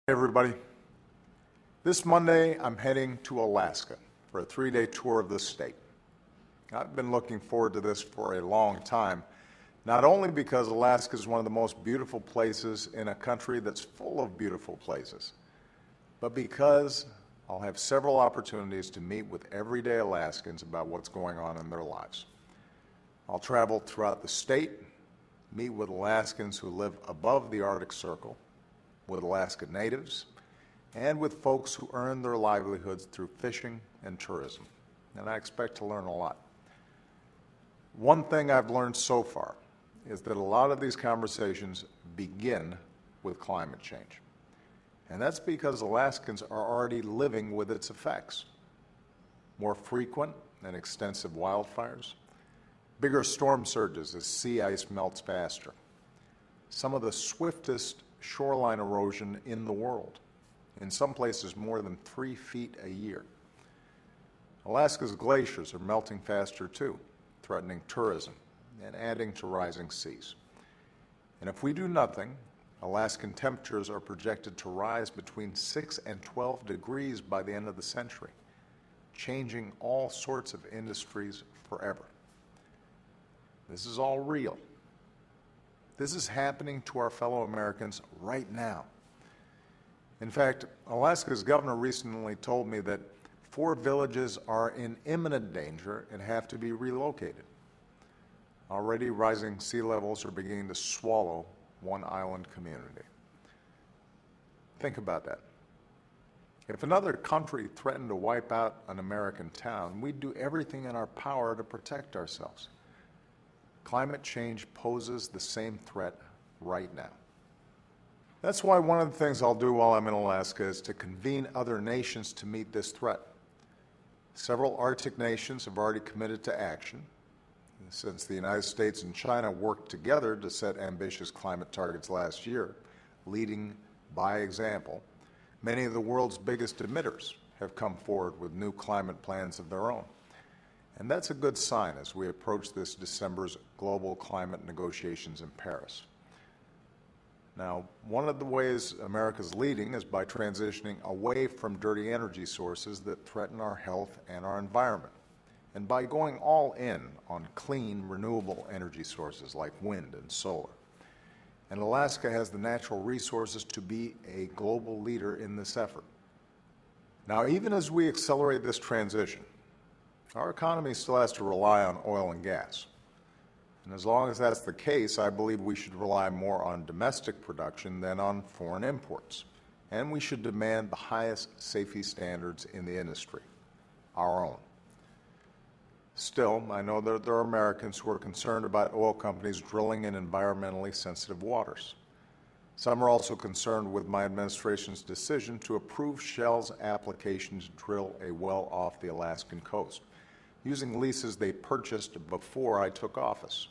Hey everybody. This Monday, I'm heading to Alaska for a 3-day tour of the state. I've been looking forward to this for a long time, not only because Alaska is one of the most beautiful places in a country that's full of beautiful places, but because I'll have several opportunities to meet with everyday Alaskans about what's going on in their lives. I'll travel throughout the state, meet with Alaskans who live above the Arctic Circle, with Alaska natives, and with folks who earn their livelihoods through fishing and tourism. And I expect to learn a lot. One thing I've learned so far is that a lot of these conversations begin with climate change. And that's because Alaskans are already living with its effects. More frequent and extensive wildfires, bigger storm surges as sea ice melts faster, some of the swiftest shoreline erosion in the world, in some places more than 3 feet a year. Alaska's glaciers are melting faster too, threatening tourism and adding to rising seas. And if we do nothing, Alaskan temperatures are projected to rise between 6 and 12 degrees by the end of the century, changing all sorts of industries forever. This is all real. This is happening to our fellow Americans right now. In fact, Alaska's governor recently told me that 4 villages are in imminent danger and have to be relocated. Already rising sea levels are beginning to swallow one island community. Think about that. If another country threatened to wipe out an American town, we'd do everything in our power to protect ourselves. Climate change poses the same threat right now. That's why one of the things I'll do while I'm in Alaska is to convene other nations to meet this threat. Several Arctic nations have already committed to action. Since the United States and China worked together to set ambitious climate targets last year, leading by example, many of the world's biggest emitters have come forward with new climate plans of their own. And that's a good sign as we approach this December's global climate negotiations in Paris. Now, one of the ways America's leading is by transitioning away from dirty energy sources that threaten our health and our environment, and by going all in on clean, renewable energy sources like wind and solar. And Alaska has the natural resources to be a global leader in this effort. Now, even as we accelerate this transition, our economy still has to rely on oil and gas. And as long as that's the case, I believe we should rely more on domestic production than on foreign imports. And we should demand the highest safety standards in the industry, our own. Still, I know that there are Americans who are concerned about oil companies drilling in environmentally sensitive waters. Some are also concerned with my administration's decision to approve Shell's application to drill a well off the Alaskan coast, using leases they purchased before I took office.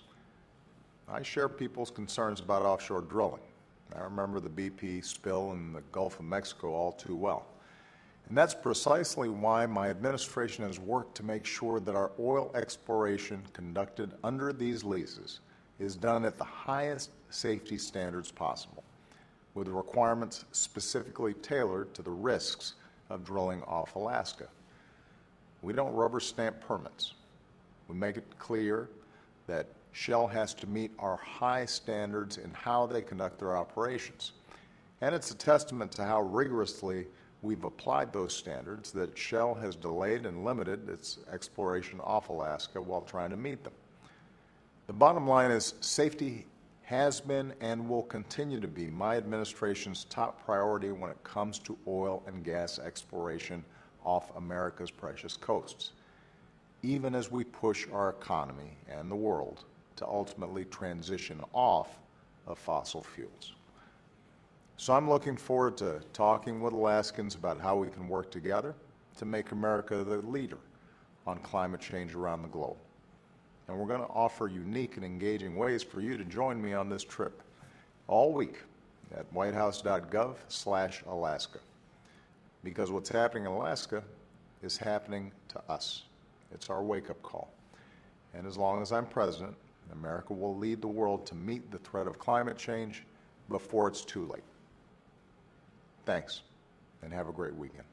I share people's concerns about offshore drilling. I remember the BP spill in the Gulf of Mexico all too well. And that's precisely why my administration has worked to make sure that our oil exploration conducted under these leases is done at the highest safety standards possible, with requirements specifically tailored to the risks of drilling off Alaska. We don't rubber stamp permits. We make it clear that Shell has to meet our high standards in how they conduct their operations. And it's a testament to how rigorously we've applied those standards that Shell has delayed and limited its exploration off Alaska while trying to meet them. The bottom line is safety has been and will continue to be my administration's top priority when it comes to oil and gas exploration off America's precious coasts, even as we push our economy and the world to ultimately transition off of fossil fuels. So I'm looking forward to talking with Alaskans about how we can work together to make America the leader on climate change around the globe. And we're going to offer unique and engaging ways for you to join me on this trip all week at whitehouse.gov/Alaska. Because what's happening in Alaska is happening to us. It's our wake-up call. And as long as I'm president, America will lead the world to meet the threat of climate change before it's too late. Thanks, and have a great weekend.